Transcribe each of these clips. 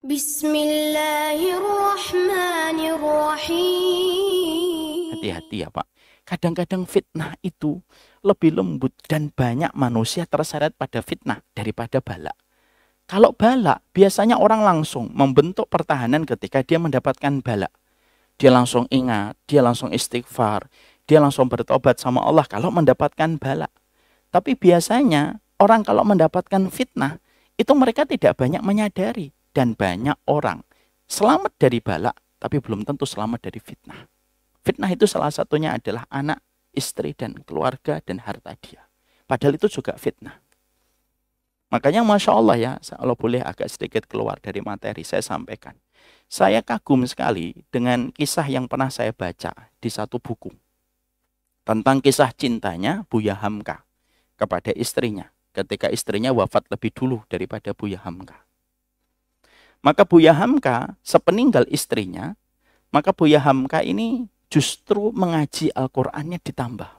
Bismillahirrahmanirrahim. Hati-hati ya Pak. Kadang-kadang fitnah itu lebih lembut dan banyak manusia terseret pada fitnah daripada bala. Kalau bala, biasanya orang langsung membentuk pertahanan ketika dia mendapatkan bala. Dia langsung ingat, dia langsung istighfar, dia langsung bertobat sama Allah kalau mendapatkan bala. Tapi biasanya orang kalau mendapatkan fitnah, itu mereka tidak banyak menyadari. Dan banyak orang selamat dari bala, tapi belum tentu selamat dari fitnah. Fitnah itu salah satunya adalah anak, istri, dan keluarga, dan harta dia. Padahal itu juga fitnah. Makanya Masya Allah ya, kalau boleh agak sedikit keluar dari materi, saya sampaikan. Saya kagum sekali dengan kisah yang pernah saya baca di satu buku. Tentang kisah cintanya Buya Hamka kepada istrinya. Ketika istrinya wafat lebih dulu daripada Buya Hamka. Maka Buya Hamka sepeninggal istrinya, maka Buya Hamka ini justru mengaji Al-Qur'annya ditambah.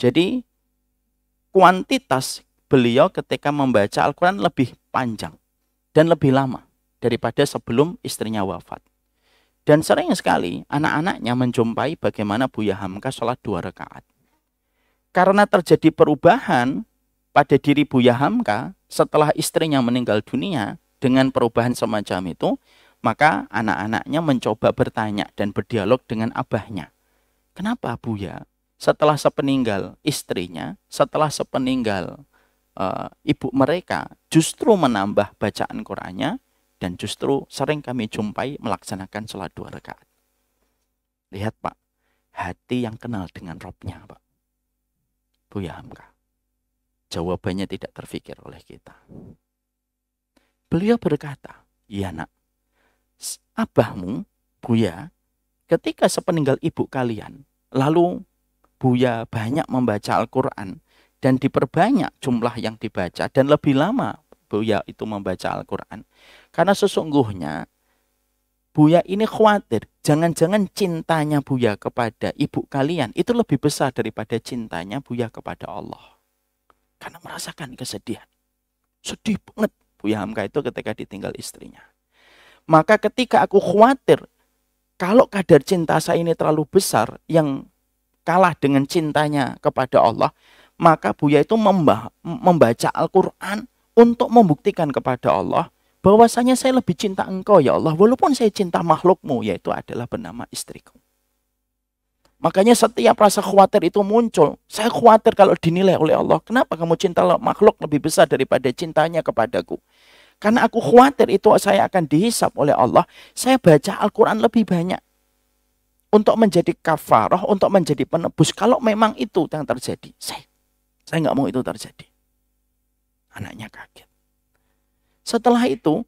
Jadi kuantitas beliau ketika membaca Al-Quran lebih panjang dan lebih lama daripada sebelum istrinya wafat. Dan sering sekali anak-anaknya menjumpai bagaimana Buya Hamka sholat 2 rakaat. Karena terjadi perubahan pada diri Buya Hamka setelah istrinya meninggal dunia dengan perubahan semacam itu, maka anak-anaknya mencoba bertanya dan berdialog dengan abahnya. Kenapa Buya setelah sepeninggal istrinya, setelah sepeninggal ibu mereka justru menambah bacaan Qur'annya dan justru sering kami jumpai melaksanakan sholat 2 rakaat. Lihat Pak, hati yang kenal dengan Robnya Pak. Buya Hamka. Jawabannya tidak terfikir oleh kita. Beliau berkata, "Ya nak, abahmu, Buya, ketika sepeninggal ibu kalian, lalu Buya banyak membaca Al-Quran dan diperbanyak jumlah yang dibaca dan lebih lama Buya itu membaca Al-Quran. Karena sesungguhnya Buya ini khawatir, jangan-jangan cintanya Buya kepada ibu kalian itu lebih besar daripada cintanya Buya kepada Allah. Karena merasakan kesedihan. Sedih banget Buya Hamka itu ketika ditinggal istrinya. Maka ketika aku khawatir, kalau kadar cinta saya ini terlalu besar, yang kalah dengan cintanya kepada Allah, maka Buya itu membaca Al-Quran untuk membuktikan kepada Allah, bahwasanya saya lebih cinta engkau ya Allah, walaupun saya cinta makhlukmu, yaitu adalah bernama istriku. Makanya setiap rasa khawatir itu muncul. Saya khawatir kalau dinilai oleh Allah. Kenapa kamu cinta makhluk lebih besar daripada cintanya kepadaku? Karena aku khawatir itu saya akan dihisap oleh Allah. Saya baca Al-Quran lebih banyak. Untuk menjadi kafarah, untuk menjadi penebus. Kalau memang itu yang terjadi. Saya nggak mau itu terjadi. Anaknya kaget. Setelah itu,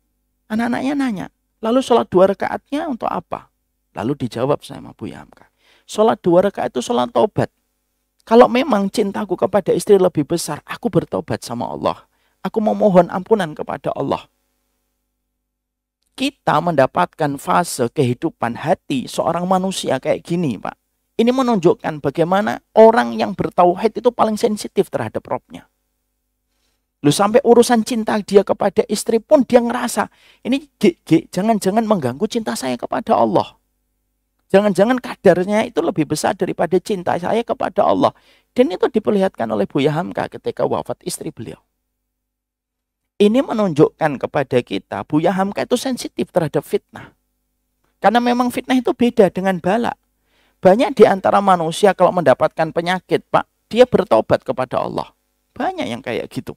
anak-anaknya nanya. Lalu sholat 2 rakaatnya untuk apa? Lalu dijawab sama Buya Hamka. Sholat 2 rakaat itu sholat taubat. Kalau memang cintaku kepada istri lebih besar, aku bertobat sama Allah. Aku memohon ampunan kepada Allah. Kita mendapatkan fase kehidupan hati seorang manusia kayak gini, Pak. Ini menunjukkan bagaimana orang yang bertauhid itu paling sensitif terhadap Robnya. Lu sampai urusan cinta dia kepada istri pun dia ngerasa, ini jangan-jangan mengganggu cinta saya kepada Allah. Jangan-jangan kadarnya itu lebih besar daripada cinta saya kepada Allah. Dan itu diperlihatkan oleh Buya Hamka ketika wafat istri beliau. Ini menunjukkan kepada kita, Buya Hamka itu sensitif terhadap fitnah. Karena memang fitnah itu beda dengan bala. Banyak di antara manusia kalau mendapatkan penyakit, Pak, dia bertobat kepada Allah. Banyak yang kayak gitu.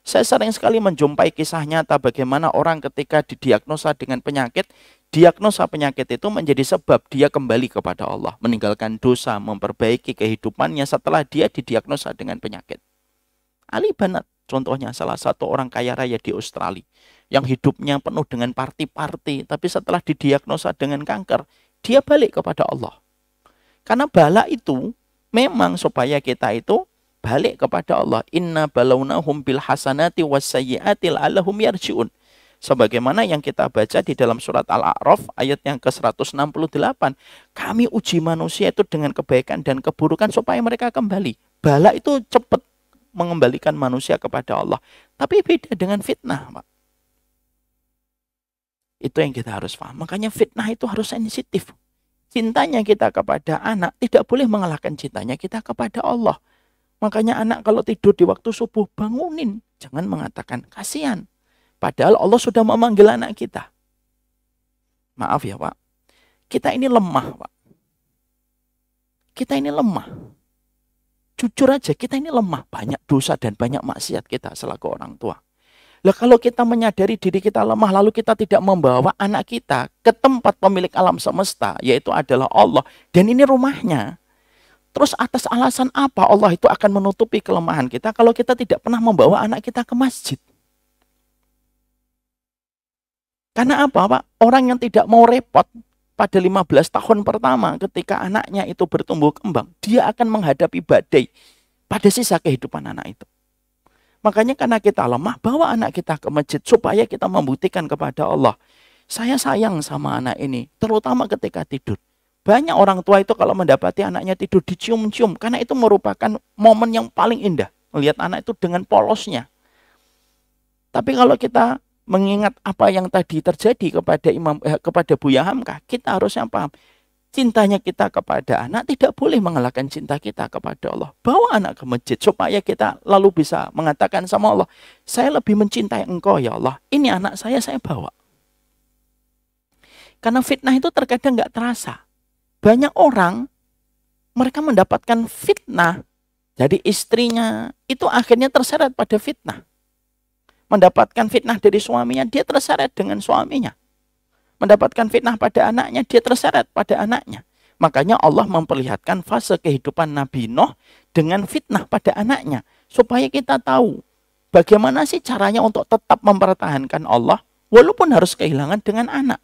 Saya sering sekali menjumpai kisah nyata bagaimana orang ketika didiagnosa dengan penyakit, diagnosa penyakit itu menjadi sebab dia kembali kepada Allah, meninggalkan dosa, memperbaiki kehidupannya setelah dia didiagnosa dengan penyakit. Ali Banat, contohnya salah satu orang kaya raya di Australia, yang hidupnya penuh dengan party-party, tapi setelah didiagnosa dengan kanker, dia balik kepada Allah. Karena bala itu memang supaya kita itu balik kepada Allah. Inna balawnahum bil hasanati wassayyiati la'allahum yarji'un. Sebagaimana yang kita baca di dalam surat Al-A'raf ayat yang ke-168. Kami uji manusia itu dengan kebaikan dan keburukan supaya mereka kembali. Bala itu cepat mengembalikan manusia kepada Allah. Tapi beda dengan fitnah, Pak. Itu yang kita harus paham. Makanya fitnah itu harus sensitif. Cintanya kita kepada anak tidak boleh mengalahkan cintanya kita kepada Allah. Makanya anak kalau tidur di waktu subuh, bangunin. Jangan mengatakan kasihan. Padahal Allah sudah memanggil anak kita. Maaf ya Pak, kita ini lemah Pak. Kita ini lemah. Jujur aja, kita ini lemah. Banyak dosa dan banyak maksiat kita selaku orang tua. Lah kalau kita menyadari diri kita lemah, lalu kita tidak membawa anak kita ke tempat pemilik alam semesta, yaitu adalah Allah. Dan ini rumahnya. Terus atas alasan apa Allah itu akan menutupi kelemahan kita kalau kita tidak pernah membawa anak kita ke masjid? Karena apa Pak? Orang yang tidak mau repot pada 15 tahun pertama ketika anaknya itu bertumbuh kembang, dia akan menghadapi badai pada sisa kehidupan anak itu. Makanya karena kita lemah, bawa anak kita ke masjid supaya kita membuktikan kepada Allah, saya sayang sama anak ini, terutama ketika tidur. Banyak orang tua itu kalau mendapati anaknya tidur dicium-cium, karena itu merupakan momen yang paling indah. Melihat anak itu dengan polosnya. Tapi kalau kita mengingat apa yang tadi terjadi kepada Buya Hamka, kita harusnya paham. Cintanya kita kepada anak tidak boleh mengalahkan cinta kita kepada Allah. Bawa anak ke masjid supaya kita lalu bisa mengatakan sama Allah, saya lebih mencintai engkau ya Allah. Ini anak saya bawa. Karena fitnah itu terkadang nggak terasa. Banyak orang, mereka mendapatkan fitnah. Jadi istrinya itu akhirnya terseret pada fitnah. Mendapatkan fitnah dari suaminya, dia terseret dengan suaminya. Mendapatkan fitnah pada anaknya, dia terseret pada anaknya. Makanya Allah memperlihatkan fase kehidupan Nabi Nuh dengan fitnah pada anaknya. Supaya kita tahu bagaimana sih caranya untuk tetap mempertahankan Allah walaupun harus kehilangan dengan anak.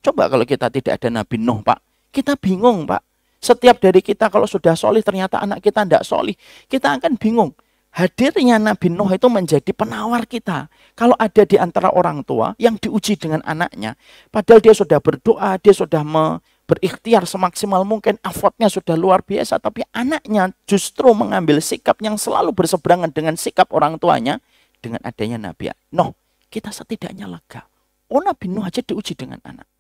Coba kalau kita tidak ada Nabi Nuh Pak, kita bingung Pak. Setiap dari kita kalau sudah solih ternyata anak kita tidak solih, kita akan bingung. Hadirnya Nabi Nuh itu menjadi penawar kita. Kalau ada di antara orang tua yang diuji dengan anaknya, padahal dia sudah berdoa, dia sudah berikhtiar semaksimal mungkin, effortnya sudah luar biasa, tapi anaknya justru mengambil sikap yang selalu berseberangan dengan sikap orang tuanya. Dengan adanya Nabi Nuh, kita setidaknya lega. Oh, Nabi Nuh aja diuji dengan anak.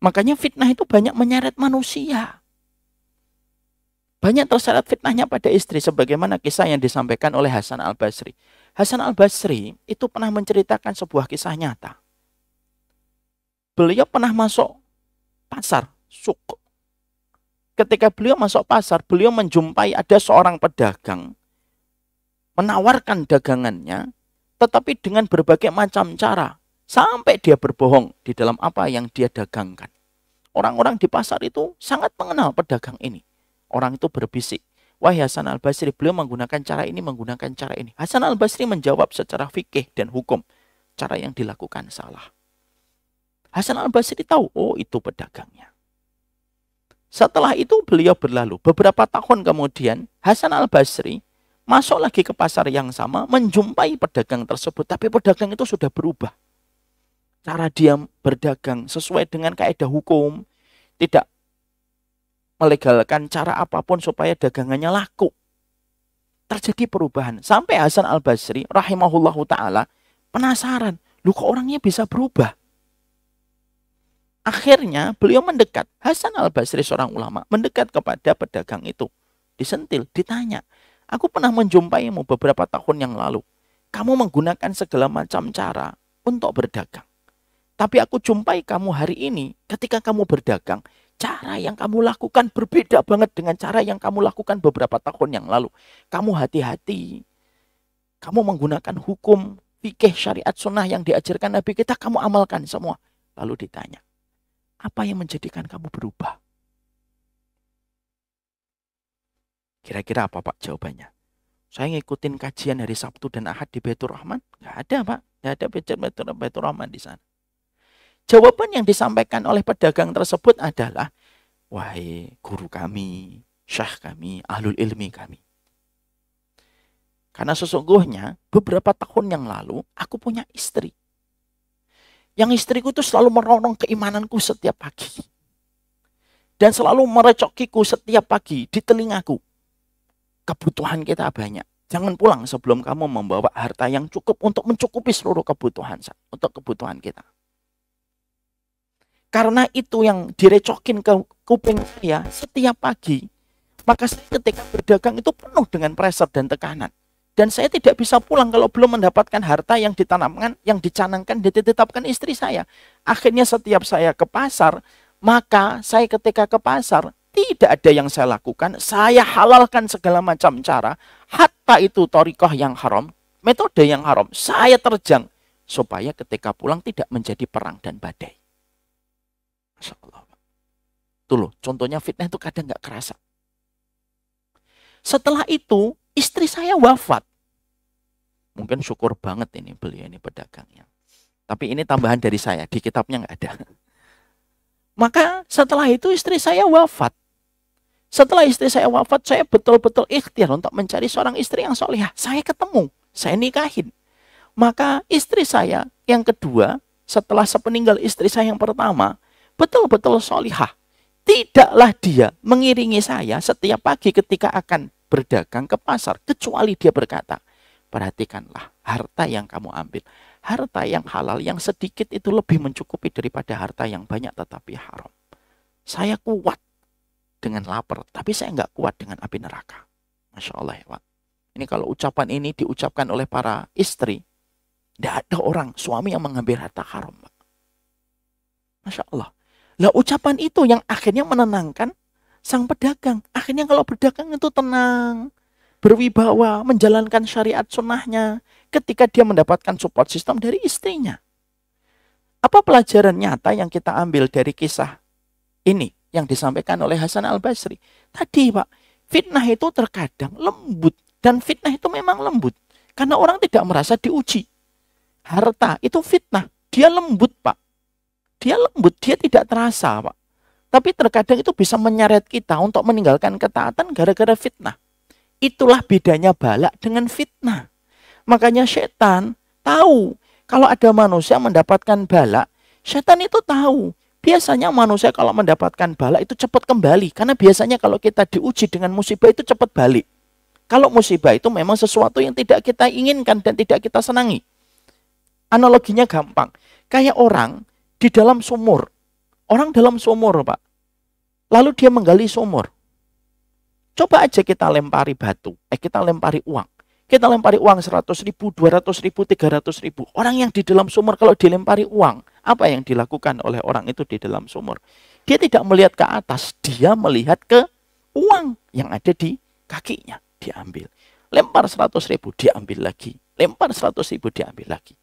Makanya fitnah itu banyak menyeret manusia. Banyak terseret fitnahnya pada istri, sebagaimana kisah yang disampaikan oleh Hasan Al-Basri. Hasan Al-Basri itu pernah menceritakan sebuah kisah nyata. Beliau pernah masuk pasar, suk. Ketika beliau masuk pasar, beliau menjumpai ada seorang pedagang menawarkan dagangannya, tetapi dengan berbagai macam cara, sampai dia berbohong di dalam apa yang dia dagangkan. Orang-orang di pasar itu sangat mengenal pedagang ini. Orang itu berbisik, wahai Hasan Al-Basri, beliau menggunakan cara ini, menggunakan cara ini. Hasan Al-Basri menjawab secara fikih dan hukum, cara yang dilakukan salah. Hasan Al-Basri tahu, oh itu pedagangnya. Setelah itu beliau berlalu. Beberapa tahun kemudian, Hasan Al-Basri masuk lagi ke pasar yang sama, menjumpai pedagang tersebut. Tapi pedagang itu sudah berubah. Cara dia berdagang sesuai dengan kaidah hukum, tidak melegalkan cara apapun supaya dagangannya laku. Terjadi perubahan. Sampai Hasan Al-Basri rahimahullahu ta'ala penasaran. Loh kok orangnya bisa berubah? Akhirnya beliau mendekat. Hasan Al-Basri seorang ulama mendekat kepada pedagang itu. Disentil, ditanya. Aku pernah menjumpaimu beberapa tahun yang lalu. Kamu menggunakan segala macam cara untuk berdagang. Tapi aku jumpai kamu hari ini ketika kamu berdagang. Cara yang kamu lakukan berbeda banget dengan cara yang kamu lakukan beberapa tahun yang lalu. Kamu hati-hati. Kamu menggunakan hukum, fikih, syariat, sunnah yang diajarkan Nabi kita, kamu amalkan semua. Lalu ditanya, apa yang menjadikan kamu berubah? Kira-kira apa Pak jawabannya? Saya ngikutin kajian hari Sabtu dan Ahad di Baitur Rahman. Nggak ada Pak, nggak ada Baitur Rahman di sana. Jawaban yang disampaikan oleh pedagang tersebut adalah, wahai guru kami, syekh kami, ahlul ilmi kami. Karena sesungguhnya beberapa tahun yang lalu aku punya istri. Yang istriku itu selalu meronong keimananku setiap pagi. Dan selalu merecokiku setiap pagi di telingaku. Kebutuhan kita banyak. Jangan pulang sebelum kamu membawa harta yang cukup untuk mencukupi seluruh kebutuhan kita. Karena itu yang direcokin ke kuping saya setiap pagi. Maka saya ketika berdagang itu penuh dengan pressure dan tekanan. Dan saya tidak bisa pulang kalau belum mendapatkan harta yang ditanamkan, yang dicanangkan, ditetapkan istri saya. Akhirnya setiap saya ke pasar, maka saya ketika ke pasar, tidak ada yang saya lakukan. Saya halalkan segala macam cara. Hatta itu thariqah yang haram, metode yang haram. Saya terjang. Supaya ketika pulang tidak menjadi perang dan badai. Masya Allah. Tuh loh, contohnya fitnah itu kadang nggak kerasa. Setelah itu, istri saya wafat. Mungkin syukur banget ini beliau ini pedagangnya. Tapi ini tambahan dari saya, di kitabnya nggak ada. Maka setelah itu istri saya wafat. Setelah istri saya wafat, saya betul-betul ikhtiar untuk mencari seorang istri yang solehah. Saya ketemu, saya nikahin. Maka istri saya yang kedua, setelah sepeninggal istri saya yang pertama, betul-betul solehah. Tidaklah dia mengiringi saya setiap pagi ketika akan berdagang ke pasar. Kecuali dia berkata, perhatikanlah harta yang kamu ambil. Harta yang halal, yang sedikit itu lebih mencukupi daripada harta yang banyak tetapi haram. Saya kuat dengan lapar, tapi saya nggak kuat dengan api neraka. Masya Allah ya Pak. Ini kalau ucapan ini diucapkan oleh para istri, tidak ada orang suami yang mengambil harta haram Pak. Masya Allah. Lah ucapan itu yang akhirnya menenangkan sang pedagang. Akhirnya kalau berdagang itu tenang, berwibawa, menjalankan syariat sunnahnya ketika dia mendapatkan support system dari istrinya. Apa pelajaran nyata yang kita ambil dari kisah ini yang disampaikan oleh Hasan Al-Basri? Tadi Pak, fitnah itu terkadang lembut. Dan fitnah itu memang lembut. Karena orang tidak merasa diuji. Harta itu fitnah. Dia lembut Pak. Dia lembut, dia tidak terasa Pak. Tapi terkadang itu bisa menyeret kita untuk meninggalkan ketaatan gara-gara fitnah. Itulah bedanya bala dengan fitnah. Makanya setan tahu kalau ada manusia mendapatkan bala, setan itu tahu. Biasanya manusia kalau mendapatkan bala itu cepat kembali. Karena biasanya kalau kita diuji dengan musibah itu cepat balik. Kalau musibah itu memang sesuatu yang tidak kita inginkan dan tidak kita senangi. Analoginya gampang. Kayak orang di dalam sumur. Orang dalam sumur Pak. Lalu dia menggali sumur. Coba aja kita lempari batu. Kita lempari uang. Kita lempari uang 100.000, 200.000, 300.000. Orang yang di dalam sumur kalau dilempari uang, apa yang dilakukan oleh orang itu di dalam sumur? Dia tidak melihat ke atas, dia melihat ke uang yang ada di kakinya. Diambil. Lempar 100.000, diambil lagi. Lempar 100.000, diambil lagi.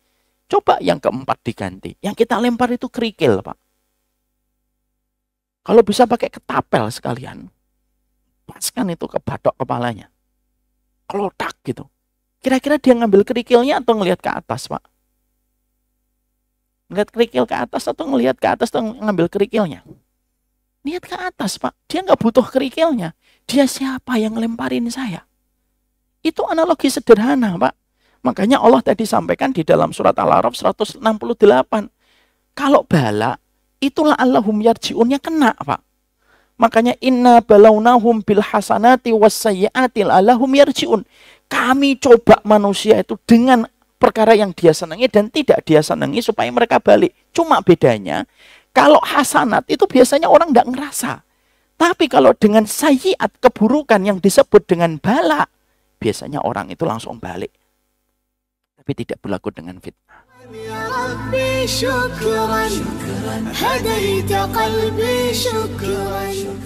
Coba yang keempat diganti. Yang kita lempar itu kerikil Pak. Kalau bisa pakai ketapel sekalian. Paskan itu ke batok kepalanya. Kelotak gitu. Kira-kira dia ngambil kerikilnya atau ngelihat ke atas Pak? Ngelihat kerikil ke atas atau ngelihat ke atas atau ngambil kerikilnya? Lihat ke atas Pak. Dia nggak butuh kerikilnya. Dia siapa yang ngelemparin saya? Itu analogi sederhana Pak. Makanya Allah tadi sampaikan di dalam surat Al-A'raf 168. Kalau bala, itulah Allahum yarji'unnya kena Pak. Makanya inna balawnahum bil hasanati wassayyi'ati la'allahum yarji'un. Kami coba manusia itu dengan perkara yang dia senangi dan tidak dia senangi supaya mereka balik. Cuma bedanya, kalau hasanat itu biasanya orang tidak ngerasa. Tapi kalau dengan sayyi'at, keburukan yang disebut dengan bala, biasanya orang itu langsung balik. Tapi tidak berlaku dengan fitnah. Ya Rabbi syukran, hadaita qalbi syukran.